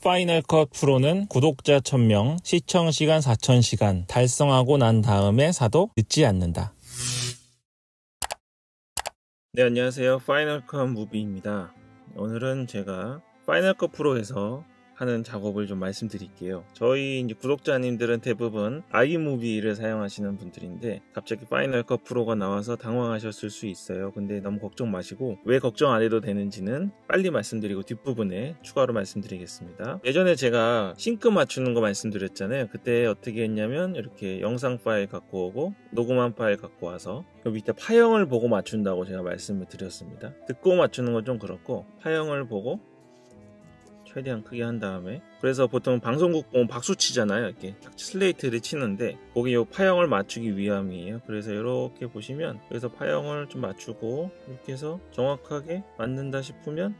파이널 컷 프로는 구독자 1000명, 시청시간 4000시간 달성하고 난 다음에 사도 늦지 않는다. 네, 안녕하세요. 파이널 컷 무비입니다. 오늘은 제가 파이널 컷 프로에서 하는 작업을 좀 말씀드릴게요. 저희 이제 구독자님들은 대부분 아이무비를 사용하시는 분들인데 갑자기 파이널 컷 프로가 나와서 당황하셨을 수 있어요. 근데 너무 걱정 마시고 왜 걱정 안 해도 되는지는 빨리 말씀드리고 뒷부분에 추가로 말씀드리겠습니다. 예전에 제가 싱크 맞추는 거 말씀드렸잖아요. 그때 어떻게 했냐면 이렇게 영상 파일 갖고 오고 녹음한 파일 갖고 와서 그 밑에 파형을 보고 맞춘다고 제가 말씀을 드렸습니다. 듣고 맞추는 건 좀 그렇고 파형을 보고 최대한 크게 한 다음에, 그래서 보통 방송국 보면 박수 치잖아요. 이렇게 슬레이트를 치는데 거기 요 파형을 맞추기 위함이에요. 그래서 이렇게 보시면 여기서 파형을 좀 맞추고 이렇게 해서 정확하게 맞는다 싶으면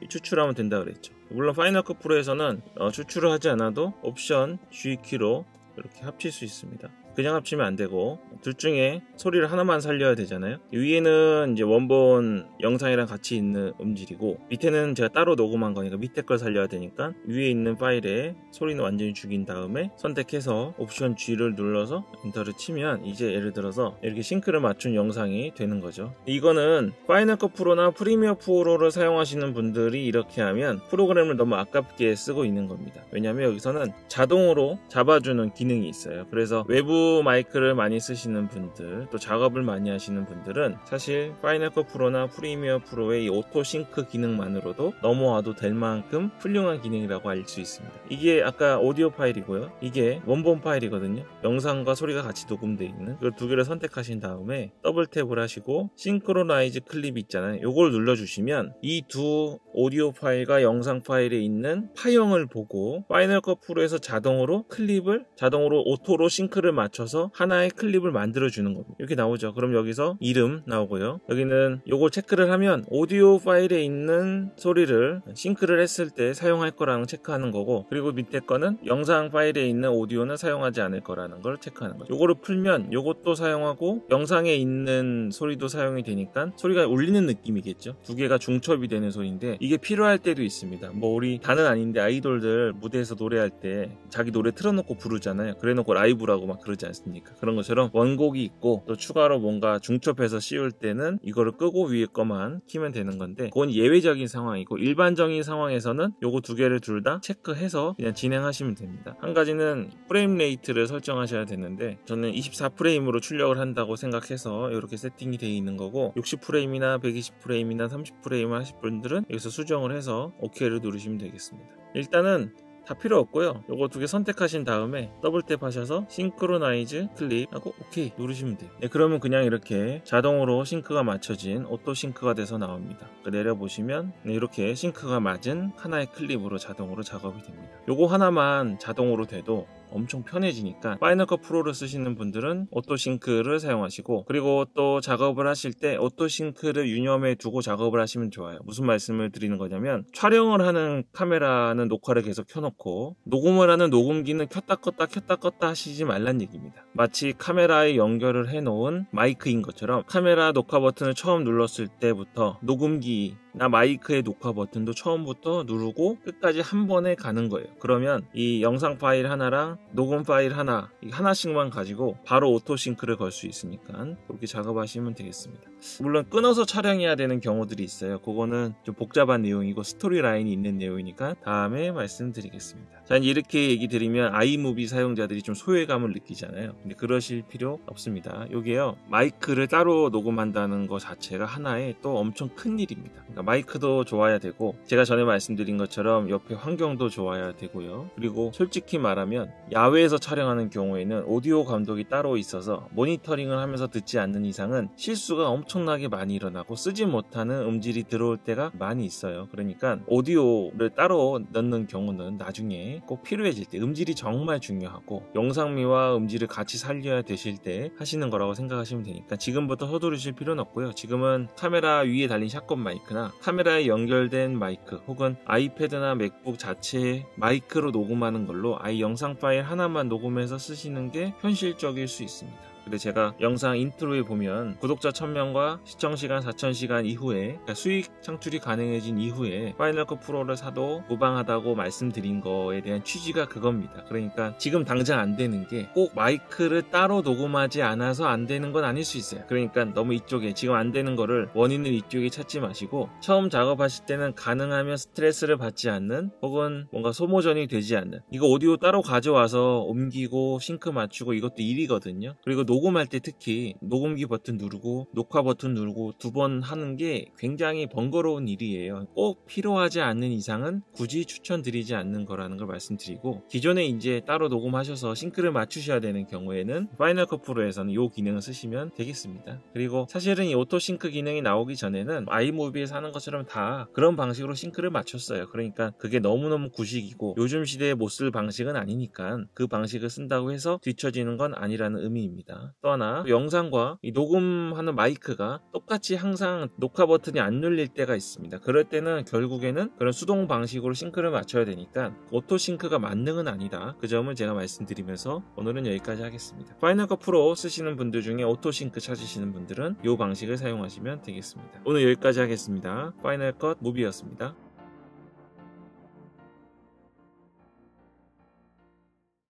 추출하면 된다 그랬죠. 물론 파이널 컷 프로에서는 추출을 하지 않아도 옵션 G키로 이렇게 합칠 수 있습니다. 그냥 합치면 안 되고 둘 중에 소리를 하나만 살려야 되잖아요. 위에는 이제 원본 영상이랑 같이 있는 음질이고 밑에는 제가 따로 녹음한 거니까 밑에 걸 살려야 되니까 위에 있는 파일에 소리는 완전히 죽인 다음에 선택해서 옵션 G를 눌러서 엔터를 치면 이제 예를 들어서 이렇게 싱크를 맞춘 영상이 되는 거죠. 이거는 파이널 컷 프로나 프리미어 프로를 사용하시는 분들이 이렇게 하면 프로그램을 너무 아깝게 쓰고 있는 겁니다. 왜냐하면 여기서는 자동으로 잡아주는 기능이 있어요. 그래서 외부 마이크를 많이 쓰시는 분들, 또 작업을 많이 하시는 분들은 사실 파이널 컷 프로나 프리미어 프로의 이 오토 싱크 기능만으로도 넘어와도 될 만큼 훌륭한 기능이라고 알 수 있습니다. 이게 아까 오디오 파일이고요. 이게 원본 파일이거든요. 영상과 소리가 같이 녹음되어 있는 그 두 개를 선택하신 다음에 더블 탭을 하시고 싱크로나이즈 클립 있잖아요. 이걸 눌러주시면 이 두 오디오 파일과 영상 파일에 있는 파형을 보고 파이널 컷 프로에서 자동으로 클립을 자동으로 오토로 싱크를 맞춰서 하나의 클립을 만들어 주는 겁니다. 이렇게 나오죠. 그럼 여기서 이름 나오고요. 여기는 요걸 체크를 하면 오디오 파일에 있는 소리를 싱크를 했을 때 사용할 거라는 체크하는 거고, 그리고 밑에 거는 영상 파일에 있는 오디오는 사용하지 않을 거라는 걸 체크하는 거죠. 요거를 풀면 요것도 사용하고 영상에 있는 소리도 사용이 되니까 소리가 울리는 느낌이겠죠. 두 개가 중첩이 되는 소리인데 이게 필요할 때도 있습니다. 뭐 우리 다는 아닌데 아이돌들 무대에서 노래할 때 자기 노래 틀어놓고 부르잖아요. 그래놓고 라이브라고 막 그러지 않습니까? 그런 것처럼 원곡이 있고 또 추가로 뭔가 중첩해서 씌울 때는 이거를 끄고 위에 거만 키면 되는 건데 그건 예외적인 상황이고, 일반적인 상황에서는 요거 두 개를 둘 다 체크해서 그냥 진행하시면 됩니다. 한 가지는 프레임 레이트를 설정하셔야 되는데 저는 24프레임으로 출력을 한다고 생각해서 이렇게 세팅이 되어 있는 거고, 60프레임이나 120프레임이나 30프레임 하실 분들은 여기서 수정을 해서 OK를 누르시면 되겠습니다. 일단은 다 필요 없고요. 요거 두 개 선택하신 다음에 더블 탭 하셔서 싱크로나이즈 클립하고 OK 누르시면 돼요. 네, 그러면 그냥 이렇게 자동으로 싱크가 맞춰진 오토 싱크가 돼서 나옵니다. 내려보시면 네, 이렇게 싱크가 맞은 하나의 클립으로 자동으로 작업이 됩니다. 요거 하나만 자동으로 돼도 엄청 편해지니까 파이널 컷 프로를 쓰시는 분들은 오토싱크를 사용하시고, 그리고 또 작업을 하실 때 오토싱크를 유념해 두고 작업을 하시면 좋아요. 무슨 말씀을 드리는 거냐면 촬영을 하는 카메라는 녹화를 계속 켜놓고 녹음을 하는 녹음기는 켰다 껐다 하시지 말란 얘기입니다. 마치 카메라에 연결을 해놓은 마이크인 것처럼 카메라 녹화 버튼을 처음 눌렀을 때부터 녹음기 나 마이크의 녹화 버튼도 처음부터 누르고 끝까지 한 번에 가는 거예요. 그러면 이 영상 파일 하나랑 녹음 파일 하나씩만 가지고 바로 오토 싱크를 걸 수 있으니까 그렇게 작업하시면 되겠습니다. 물론 끊어서 촬영해야 되는 경우들이 있어요. 그거는 좀 복잡한 내용이고 스토리 라인이 있는 내용이니까 다음에 말씀드리겠습니다. 자, 이렇게 얘기 드리면 아이무비 사용자들이 좀 소외감을 느끼잖아요. 근데 그러실 필요 없습니다. 요게요, 마이크를 따로 녹음한다는 것 자체가 하나의 또 엄청 큰 일입니다. 그러니까 마이크도 좋아야 되고 제가 전에 말씀드린 것처럼 옆에 환경도 좋아야 되고요. 그리고 솔직히 말하면 야외에서 촬영하는 경우에는 오디오 감독이 따로 있어서 모니터링을 하면서 듣지 않는 이상은 실수가 엄청나게 많이 일어나고 쓰지 못하는 음질이 들어올 때가 많이 있어요. 그러니까 오디오를 따로 넣는 경우는 나중에 꼭 필요해질 때, 음질이 정말 중요하고 영상미와 음질을 같이 살려야 되실 때 하시는 거라고 생각하시면 되니까 지금부터 서두르실 필요는 없고요. 지금은 카메라 위에 달린 샷건 마이크나 카메라에 연결된 마이크 혹은 아이패드나 맥북 자체 마이크로 녹음하는 걸로 아예 영상 파일 하나만 녹음해서 쓰시는 게 현실적일 수 있습니다. 근데 제가 영상 인트로에 보면 구독자 1000명과 시청시간 4000시간 이후에, 그러니까 수익 창출이 가능해진 이후에 파이널 컷 프로를 사도 무방하다고 말씀드린 거에 대한 취지가 그겁니다. 그러니까 지금 당장 안 되는 게 꼭 마이크를 따로 녹음하지 않아서 안 되는 건 아닐 수 있어요. 그러니까 너무 이쪽에 지금 안 되는 거를 원인을 이쪽에 찾지 마시고 처음 작업하실 때는 가능하면 스트레스를 받지 않는, 혹은 뭔가 소모전이 되지 않는, 이거 오디오 따로 가져와서 옮기고 싱크 맞추고 이것도 일이거든요. 그리고 녹음할 때 특히 녹음기 버튼 누르고 녹화 버튼 누르고 2번 하는 게 굉장히 번거로운 일이에요. 꼭 필요하지 않는 이상은 굳이 추천드리지 않는 거라는 걸 말씀드리고, 기존에 이제 따로 녹음하셔서 싱크를 맞추셔야 되는 경우에는 파이널 컷 프로에서는 이 기능을 쓰시면 되겠습니다. 그리고 사실은 이 오토 싱크 기능이 나오기 전에는 아이무비에서 하는 것처럼 다 그런 방식으로 싱크를 맞췄어요. 그러니까 그게 너무너무 구식이고 요즘 시대에 못 쓸 방식은 아니니까 그 방식을 쓴다고 해서 뒤처지는 건 아니라는 의미입니다. 또 하나, 영상과 이 녹음하는 마이크가 똑같이 항상 녹화 버튼이 안 눌릴 때가 있습니다. 그럴 때는 결국에는 그런 수동 방식으로 싱크를 맞춰야 되니까 오토 싱크가 만능은 아니다. 그 점을 제가 말씀드리면서 오늘은 여기까지 하겠습니다. 파이널 컷 프로 쓰시는 분들 중에 오토 싱크 찾으시는 분들은 이 방식을 사용하시면 되겠습니다. 오늘 여기까지 하겠습니다. 파이널 컷 무비였습니다.